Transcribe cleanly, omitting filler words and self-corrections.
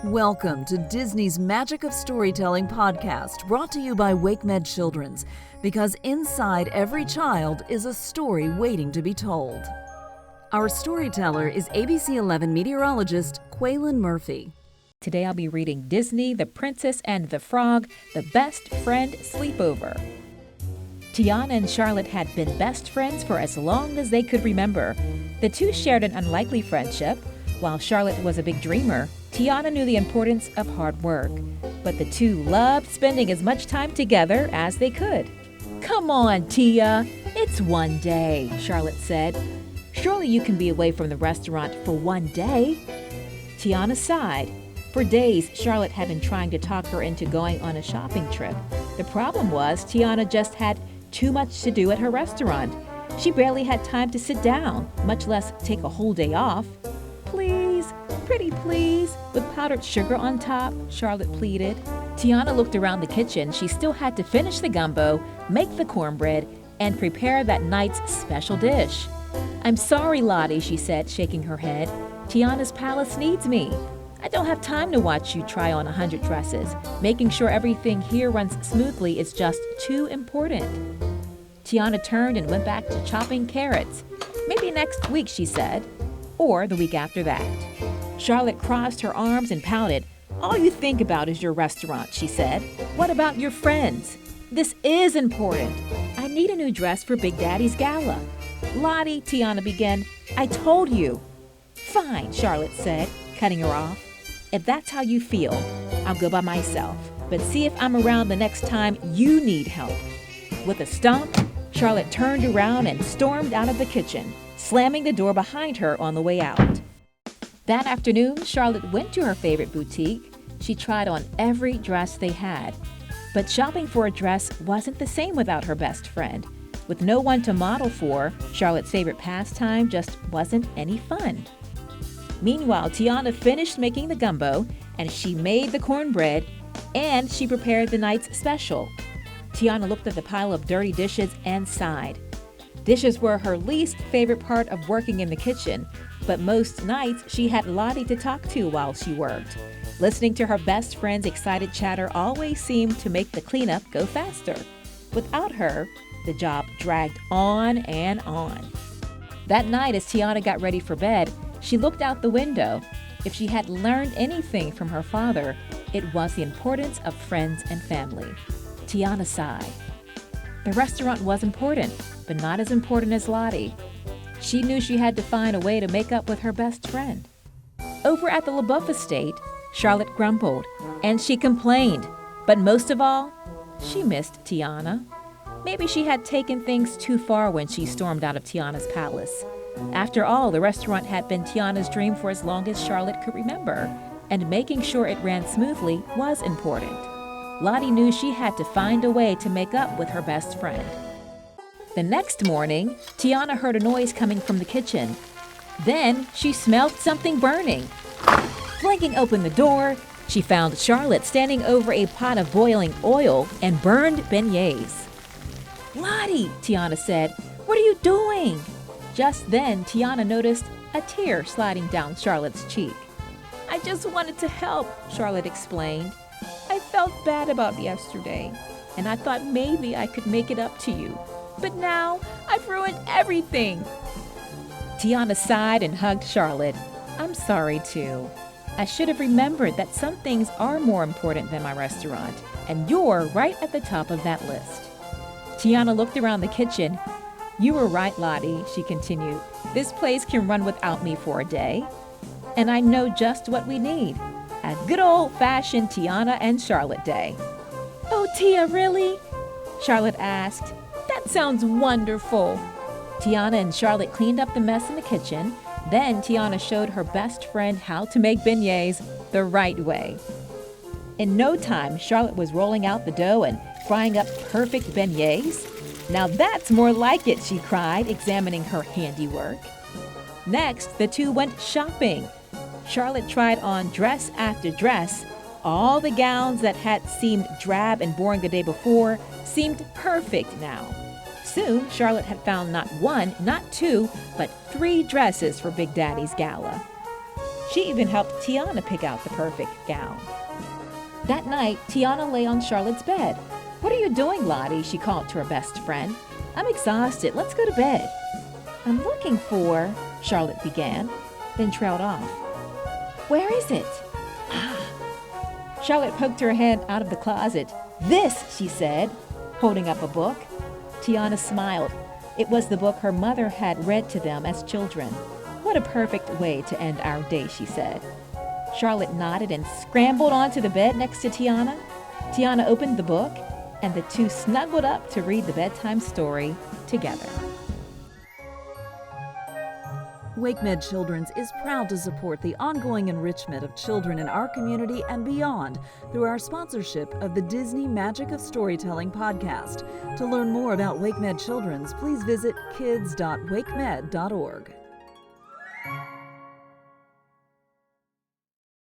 Welcome to Disney's Magic of Storytelling podcast, brought to you by WakeMed Children's, because inside every child is a story waiting to be told. Our storyteller is ABC 11 meteorologist Quaylin Murphy. Today I'll be reading Disney, The Princess and the Frog, The Best Friend Sleepover. Tiana and Charlotte had been best friends for as long as they could remember. The two shared an unlikely friendship. While Charlotte was a big dreamer, Tiana knew the importance of hard work. But the two loved spending as much time together as they could. "Come on, Tia, it's one day," Charlotte said. "Surely you can be away from the restaurant for one day." Tiana sighed. For days, Charlotte had been trying to talk her into going on a shopping trip. The problem was Tiana just had too much to do at her restaurant. She barely had time to sit down, much less take a whole day off. "Please, pretty please, with powdered sugar on top," Charlotte pleaded. Tiana looked around the kitchen. She still had to finish the gumbo, make the cornbread, and prepare that night's special dish. "I'm sorry, Lottie," she said, shaking her head. "Tiana's palace needs me. I don't have time to watch you try on 100 dresses. Making sure everything here runs smoothly is just too important." Tiana turned and went back to chopping carrots. "Maybe next week," she said, or the week after that. Charlotte crossed her arms and pouted. "All you think about is your restaurant," she said. "What about your friends? This is important. I need a new dress for Big Daddy's gala." "Lottie," Tiana began, "I told you." "Fine," Charlotte said, cutting her off. "If that's how you feel, I'll go by myself. But see if I'm around the next time you need help." With a stomp, Charlotte turned around and stormed out of the kitchen, slamming the door behind her on the way out. That afternoon, Charlotte went to her favorite boutique. She tried on every dress they had. But shopping for a dress wasn't the same without her best friend. With no one to model for, Charlotte's favorite pastime just wasn't any fun. Meanwhile, Tiana finished making the gumbo, and she made the cornbread, and she prepared the night's special. Tiana looked at the pile of dirty dishes and sighed. Dishes were her least favorite part of working in the kitchen, but most nights she had Lottie to talk to while she worked. Listening to her best friend's excited chatter always seemed to make the cleanup go faster. Without her, the job dragged on and on. That night, as Tiana got ready for bed, she looked out the window. If she had learned anything from her father, it was the importance of friends and family. Tiana sighed. The restaurant was important, but not as important as Lottie. She knew she had to find a way to make up with her best friend. Over at the LaBeouf estate, Charlotte grumbled, and she complained. But most of all, she missed Tiana. Maybe she had taken things too far when she stormed out of Tiana's palace. After all, the restaurant had been Tiana's dream for as long as Charlotte could remember, and making sure it ran smoothly was important. Lottie knew she had to find a way to make up with her best friend. The next morning, Tiana heard a noise coming from the kitchen. Then she smelled something burning. Flinging open the door, she found Charlotte standing over a pot of boiling oil and burned beignets. "Lottie," Tiana said, "what are you doing?" Just then, Tiana noticed a tear sliding down Charlotte's cheek. "I just wanted to help," Charlotte explained. "I felt bad about yesterday, and I thought maybe I could make it up to you. But now I've ruined everything." Tiana sighed and hugged Charlotte. "I'm sorry too. I should have remembered that some things are more important than my restaurant, and you're right at the top of that list." Tiana looked around the kitchen. "You were right, Lottie," she continued. "This place can run without me for a day. And I know just what we need. A good old-fashioned Tiana and Charlotte day." "Oh, Tia, really?" Charlotte asked. "That sounds wonderful." Tiana and Charlotte cleaned up the mess in the kitchen. Then Tiana showed her best friend how to make beignets the right way. In no time, Charlotte was rolling out the dough and frying up perfect beignets. "Now that's more like it," she cried, examining her handiwork. Next, the two went shopping. Charlotte tried on dress after dress. All the gowns that had seemed drab and boring the day before seemed perfect now. Soon, Charlotte had found not one, not two, but 3 dresses for Big Daddy's gala. She even helped Tiana pick out the perfect gown. That night, Tiana lay on Charlotte's bed. "What are you doing, Lottie?" she called to her best friend. "I'm exhausted. Let's go to bed." "I'm looking for," Charlotte began, then trailed off. "Where is it?" Charlotte poked her head out of the closet. "This," she said, holding up a book. Tiana smiled. It was the book her mother had read to them as children. "What a perfect way to end our day," she said. Charlotte nodded and scrambled onto the bed next to Tiana. Tiana opened the book, and the two snuggled up to read the bedtime story together. WakeMed Children's is proud to support the ongoing enrichment of children in our community and beyond through our sponsorship of the Disney Magic of Storytelling podcast. To learn more about WakeMed Children's, please visit kids.wakemed.org.